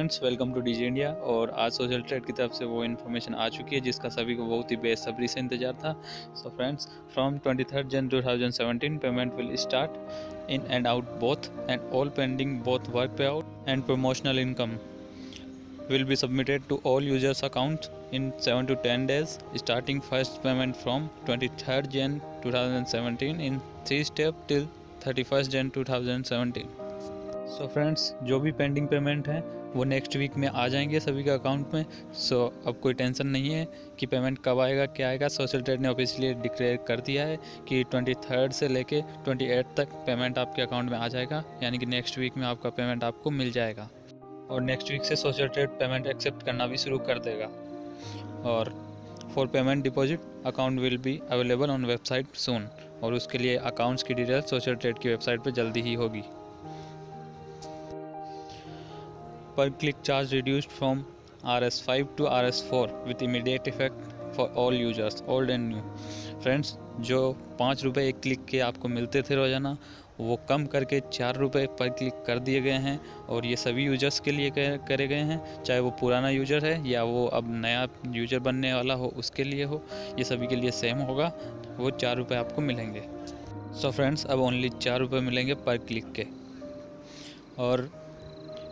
Friends, welcome two DJ India. और आज social Trade की तरफ से वो इन्फॉर्मेशन आ चुकी है जिसका सभी को बहुत ही बेसब्री से इंतजार था। So friends, from 23 Jan 2017 payment will start in and out both and all pending both work pay out and promotional income will be submitted to all users accounts in 7 to 10 days, starting first payment from 23rd Jan 2017 in 3 steps till 31st Jan 2017। So friends, जो भी pending payment है वो next week में आ जाएंगे सभी के account में। सो अब कोई टेंशन नहीं है कि पेमेंट कब आएगा क्या आएगा। सोशल ट्रेड ने ऑफिशियली डिक्लेयर कर दिया है कि 23rd से लेके 28 तक पेमेंट आपके अकाउंट में आ जाएगा, यानी कि नेक्स्ट वीक में आपका पेमेंट आपको मिल जाएगा। और नेक्स्ट वीक से सोशल ट्रेड पेमेंट एक्सेप्ट करना भी शुरू कर देगा। और for payment deposit account will be available on website soon, और उसके लिए अकाउंट्स की डिटेल सोशल ट्रेड की वेबसाइट पर जल्दी ही होगी। Per click charge reduced from RS5 to RS4 with immediate effect for all users, old and new। Friends, जो 5 रुपये एक क्लिक के आपको मिलते थे रोज़ाना, वो कम करके 4 रुपये पर क्लिक कर दिए गए हैं। और ये सभी यूजर्स के लिए करे गए हैं, चाहे वो पुराना यूजर है या वो अब नया यूजर बनने वाला हो उसके लिए हो, ये सभी के लिए सेम होगा। वो 4 रुपये आपको मिलेंगे। सो फ्रेंड्स, अब ओनली 4 रुपये मिलेंगे पर क्लिक के। और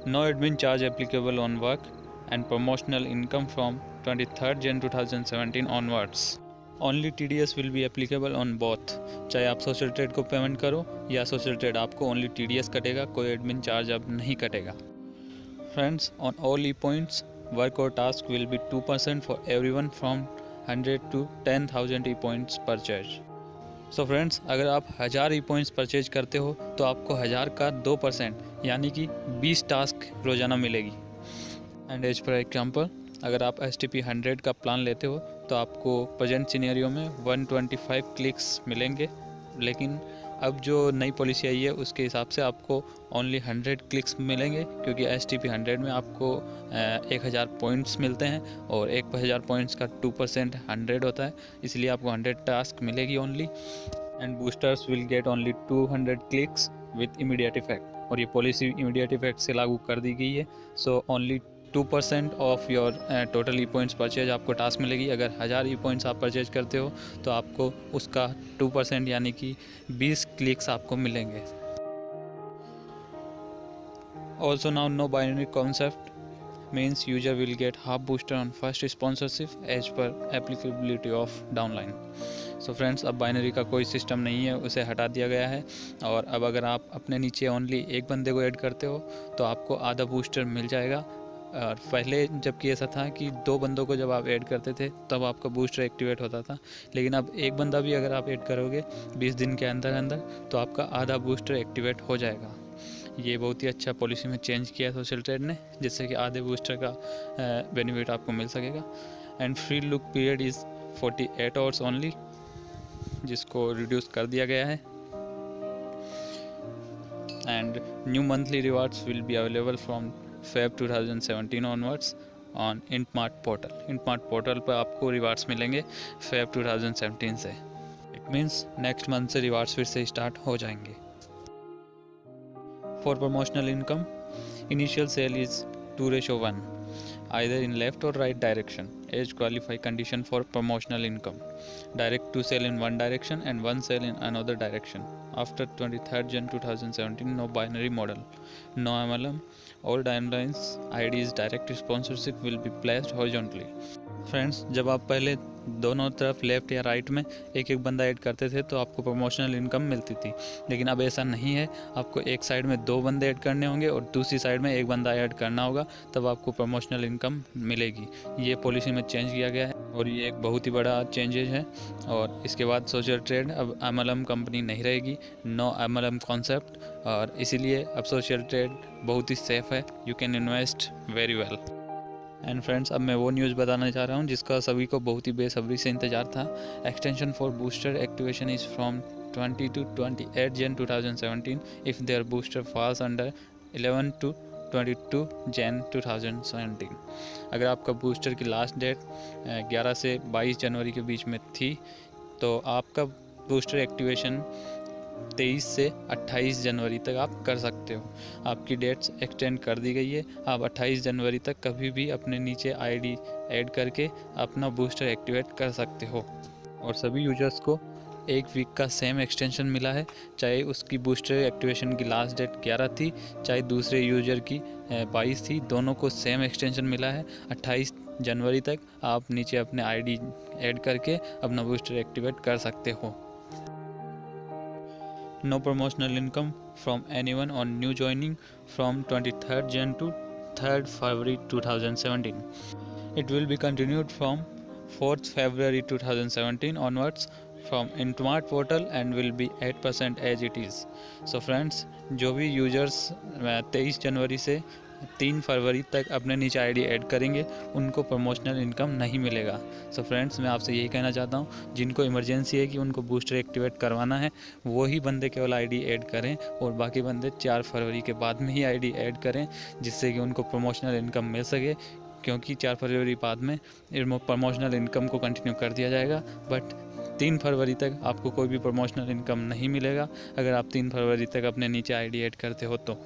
no admin charge applicable on work and promotional income from 23rd Jan 2017 onwards। Only TDS will be applicable on both। चाहे आप सोशल ट्रेड को पेमेंट करो या सोशल ट्रेड आपको ओनली TDS कटेगा, कोई एडमिन चार्ज अब नहीं कटेगा। Friends, on all E points work और task will be 2% for everyone from 100 to 10,000 E points purchase. So friends, अगर आप 1000 ई पॉइंट्स परचेज करते हो तो आपको 1000 का 2% यानी कि 20 टास्क रोज़ाना मिलेगी। एंड एज पर एग्जाम्पल, अगर आप STP 100 का प्लान लेते हो तो आपको प्रेजेंट सिनेरियो में 125 क्लिक्स मिलेंगे। लेकिन अब जो नई पॉलिसी आई है उसके हिसाब से आपको ओनली 100 क्लिक्स मिलेंगे, क्योंकि STP 100 में आपको 1000 पॉइंट्स मिलते हैं और 1000 पॉइंट्स का 2% 100 होता है, इसलिए आपको 100 टास्क मिलेगी only. And boosters will get only 200 clicks with immediate effect. और ये पॉलिसी इमीडिएट इफेक्ट से लागू कर दी गई है। So only 2% of your total E points purchase आपको टास्क मिलेगी। अगर 1000 ई पॉइंट्स आप परचेज करते हो तो आपको उसका 2% यानी कि 20 क्लिक्स आपको मिलेंगे। Also now no binary concept means user will get half booster on first sponsorship as per applicability of downline. So friends, अब बाइनरी का कोई सिस्टम नहीं है, उसे हटा दिया गया है। और अब अगर आप अपने नीचे ओनली एक बंदे को ऐड करते हो तो आपको आधा बूस्टर मिल जाएगा। और पहले जबकि ऐसा था कि 2 बंदों को जब आप ऐड करते थे तब आपका बूस्टर एक्टिवेट होता था, लेकिन अब एक बंदा भी अगर आप ऐड करोगे 20 दिन के अंदर अंदर तो आपका आधा बूस्टर एक्टिवेट हो जाएगा। ये बहुत ही अच्छा पॉलिसी में चेंज किया सोशल ट्रेड ने, जिससे कि आधे बूस्टर का बेनिफिट आपको मिल सकेगा। And free look period is 48 hours only, जिसको रिड्यूस कर दिया गया है। And new monthly rewards will be available from Feb 2017 onwards on Intmart portal. Intmart portal पर आपको रिवार्ड्स मिलेंगे Feb 2017 से। इट मीन्स नेक्स्ट मंथ से रिवार्ड्स फिर से स्टार्ट हो जाएंगे। For promotional income, initial sale is 2:1 either in left or right direction. Age qualify condition for promotional income: direct to sell in one direction and one sell in another direction. After 23rd Jan 2017, no binary model, no MLM. All timelines IDs direct sponsorship will be placed horizontally। Friends, जब आप पहले दोनों तरफ left या right में एक एक बंदा ऐड करते थे तो आपको प्रमोशनल इनकम मिलती थी, लेकिन अब ऐसा नहीं है। आपको एक साइड में 2 बंदे ऐड करने होंगे और दूसरी साइड में एक बंदा ऐड करना होगा, तब आपको प्रमोशनल इनकम मिलेगी। ये पॉलिसी में चेंज किया गया है और ये एक बहुत ही बड़ा चेंजेज है। और इसके बाद सोशल ट्रेड अब MLM कंपनी नहीं रहेगी, नो MLM कॉन्सेप्ट, और इसीलिए अब सोशल ट्रेड बहुत ही सेफ़ है। You can invest very well. And friends, अब मैं वो न्यूज़ बताना चाह रहा हूँ जिसका सभी को बहुत ही बेसब्री से इंतजार था। Extension for booster activation is from 20 to 28 Jan 2017 if there booster falls under 11 to 22 Jan 2017। अगर आपका बूस्टर की लास्ट डेट 11 से 22 जनवरी के बीच में थी तो आपका बूस्टर एक्टिवेशन 23 से 28 जनवरी तक आप कर सकते हो। आपकी डेट्स एक्सटेंड कर दी गई है। आप 28 जनवरी तक कभी भी अपने नीचे आईडी ऐड करके अपना बूस्टर एक्टिवेट कर सकते हो। और सभी यूजर्स को 1 वीक का सेम एक्सटेंशन मिला है, चाहे उसकी बूस्टर एक्टिवेशन की लास्ट डेट 11 थी, चाहे दूसरे यूजर की 22 थी, दोनों को सेम एक्सटेंशन मिला है। 28 जनवरी तक आप नीचे अपने आईडी ऐड करके अपना बूस्टर एक्टिवेट कर सकते हो। No promotional income from anyone on new joining from 23rd Jan to 3rd February 2017. It will be continued from 4th February 2017 onwards from Intmart portal and will be 8% as it is. So friends, जो भी users 23 जनवरी से 3 फरवरी तक अपने नीचे ID add करेंगे उनको promotional income नहीं मिलेगा। सो फ्रेंड्स, मैं आपसे यही कहना चाहता हूँ, जिनको इमरजेंसी है कि उनको बूस्टर एक्टिवेट करवाना है, वही बंदे केवल आईडी ऐड करें और बाकी बंदे 4 फरवरी के बाद में ही आईडी ऐड करें, जिससे कि उनको प्रमोशनल इनकम मिल सके। क्योंकि 4 फरवरी बाद में प्रमोशनल इनकम को कंटिन्यू कर दिया जाएगा, बट 3 फरवरी तक आपको कोई भी प्रमोशनल इनकम नहीं मिलेगा अगर आप 3 फरवरी तक अपने नीचे आईडी ऐड करते हो तो।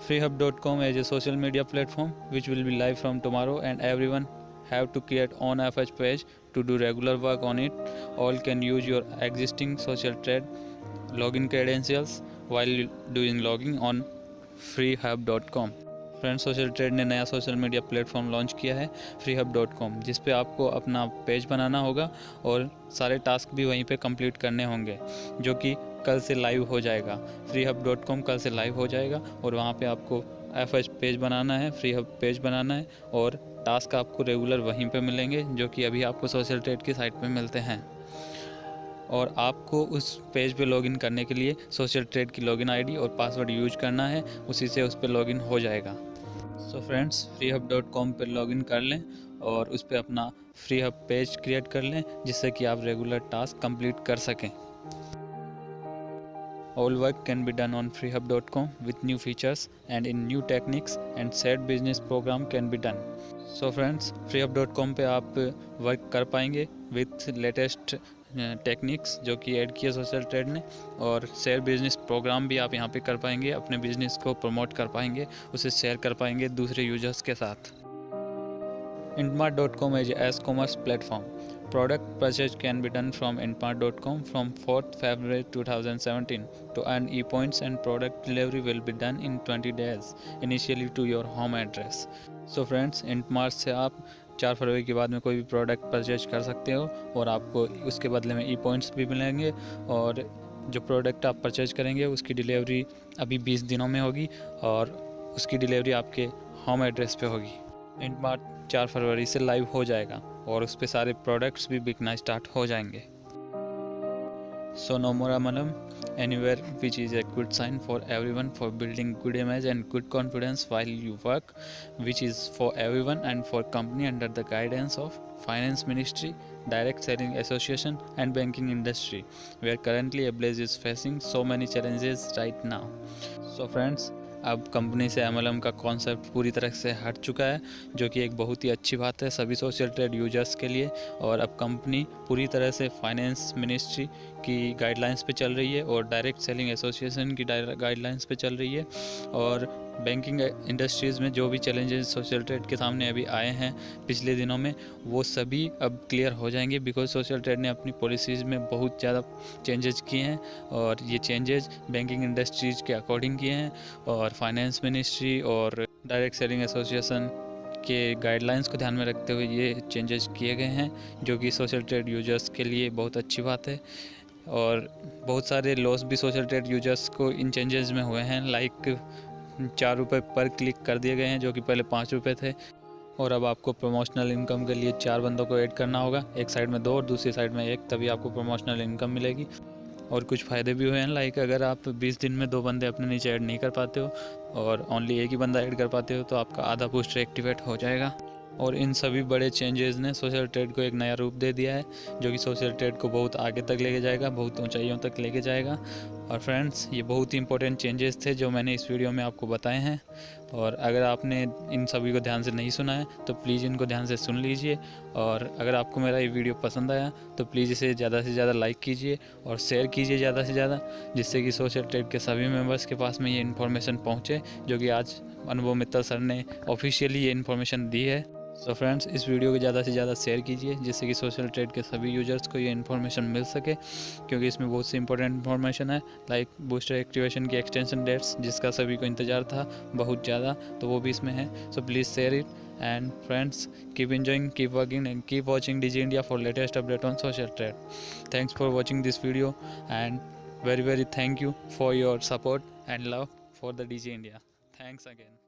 Freehub.com is a social media platform which will be live from tomorrow, and everyone have to create own FH page to do regular work on it. All can use your existing social trade login credentials while doing logging on freehub.com. Friends, social trade ने नया social media platform launch किया है freehub.com, जिस पे आपको अपना page बनाना होगा और सारे टास्क भी वहीं पे कंप्लीट करने होंगे, जो कि कल से लाइव हो जाएगा। freehub.com कल से लाइव हो जाएगा और वहाँ पे आपको FH पेज बनाना है, freehub पेज बनाना है और टास्क आपको रेगुलर वहीं पे मिलेंगे, जो कि अभी आपको सोशल ट्रेड की साइट पे मिलते हैं। और आपको उस पेज पे लॉगिन करने के लिए सोशल ट्रेड की लॉगिन आईडी और पासवर्ड यूज करना है, उसी से उस पर लॉगिन हो जाएगा। सो फ्रेंड्स, freehub.com पर लॉगिन कर लें और उस पर अपना freehub पेज क्रिएट कर लें, जिससे कि आप रेगुलर टास्क कंप्लीट कर सकें। All work can be done on freehub.com with new features and in new techniques, and shared business program can be done. So friends, freehub.com पे आप वर्क कर पाएंगे विथ लेटेस्ट टेक्निक्स जो कि add किया social trade ने, और share business programme भी आप यहाँ पे कर पाएंगे, अपने बिजनेस को प्रमोट कर पाएंगे, उसे शेयर कर पाएंगे दूसरे यूजर्स के साथ। Intmart.com is a e-commerce platform. Product purchase can be done from Intmart.com from 4th February 2017. To earn e-points and product delivery will be done in 20 days, initially to your home address. So friends, Intmart से आप 4 फरवरी के बाद में कोई भी product purchase कर सकते हो और आपको उसके बदले में e-points भी मिलेंगे, और जो प्रोडक्ट आप परचेज करेंगे उसकी डिलीवरी अभी 20 दिनों में होगी और उसकी डिलीवरी आपके होम एड्रेस पे होगी। Intmart 4 फरवरी से लाइव हो जाएगा और उस पर सारे प्रोडक्ट्स भी बिकना स्टार्ट हो जाएंगे। सो नो मोर अमलम anywhere, which is a good sign for everyone for building good image and good confidence while you work, which is for everyone and for company under the guidance of Finance Ministry, Direct Selling Association and Banking Industry, where currently Ablaze is facing so many challenges right now. So friends, अब company से MLM का concept पूरी तरह से हट चुका है, जो कि एक बहुत ही अच्छी बात है सभी सोशल ट्रेड यूजर्स के लिए। और अब कंपनी पूरी तरह से फाइनेंस मिनिस्ट्री की गाइडलाइंस पे चल रही है और डायरेक्ट सेलिंग एसोसिएशन की गाइडलाइंस पे चल रही है। और बैंकिंग इंडस्ट्रीज़ में जो भी चैलेंजेस सोशल ट्रेड के सामने अभी आए हैं पिछले दिनों में, वो सभी अब क्लियर हो जाएंगे, बिकॉज सोशल ट्रेड ने अपनी पॉलिसीज़ में बहुत ज़्यादा चेंजेस किए हैं और ये चेंजेस बैंकिंग इंडस्ट्रीज़ के अकॉर्डिंग किए हैं। और फाइनेंस मिनिस्ट्री और डायरेक्ट सेलिंग एसोसिएशन के गाइडलाइंस को ध्यान में रखते हुए ये चेंजेस किए गए हैं, जो कि सोशल ट्रेड यूजर्स के लिए बहुत अच्छी बात है। और बहुत सारे लॉस भी सोशल ट्रेड यूजर्स को इन चेंजेस में हुए हैं, लाइक 4 रुपये पर क्लिक कर दिए गए हैं, जो कि पहले 5 रुपये थे। और अब आपको प्रमोशनल इनकम के लिए 4 बंदों को ऐड करना होगा, एक साइड में 2 और दूसरी साइड में 1, तभी आपको प्रमोशनल इनकम मिलेगी। और कुछ फ़ायदे भी हुए हैं, लाइक अगर आप 20 दिन में 2 बंदे अपने नीचे ऐड नहीं कर पाते हो और ओनली एक ही बंदा ऐड कर पाते हो, तो आपका आधा बूस्टर एक्टिवेट हो जाएगा। और इन सभी बड़े चेंजेस ने सोशल ट्रेड को एक नया रूप दे दिया है, जो कि सोशल ट्रेड को बहुत आगे तक लेके जाएगा, बहुत ऊंचाइयों तक लेके जाएगा। और फ्रेंड्स, ये बहुत ही इंपॉर्टेंट चेंजेस थे जो मैंने इस वीडियो में आपको बताए हैं, और अगर आपने इन सभी को ध्यान से नहीं सुना है तो प्लीज़ इनको ध्यान से सुन लीजिए। और अगर आपको मेरा ये वीडियो पसंद आया तो प्लीज़ इसे ज़्यादा से ज़्यादा लाइक कीजिए और शेयर कीजिए ज़्यादा से ज़्यादा, जिससे कि सोशल ट्रेड के सभी मेंबर्स के पास में ये इन्फॉर्मेशन पहुँचे, जो कि आज अनुभव मित्तल सर ने ऑफिशियली ये इन्फॉर्मेशन दी है। सो फ्रेंड्स, इस वीडियो को ज़्यादा से ज़्यादा शेयर कीजिए, जिससे कि सोशल ट्रेड के सभी यूजर्स को ये इन्फॉर्मेशन मिल सके, क्योंकि इसमें बहुत सी इंपॉर्टेंट इन्फॉर्मेशन है, लाइक बूस्टर एक्टिवेशन की एक्सटेंशन डेट्स, जिसका सभी को इंतज़ार था बहुत ज़्यादा, तो वो भी इसमें है। So please share it, and friends, keep enjoying, keep working and keep watching Digi India for latest update on social trade. Thanks for watching this video, and very thank you for your support and love for the Digi India. Thanks again.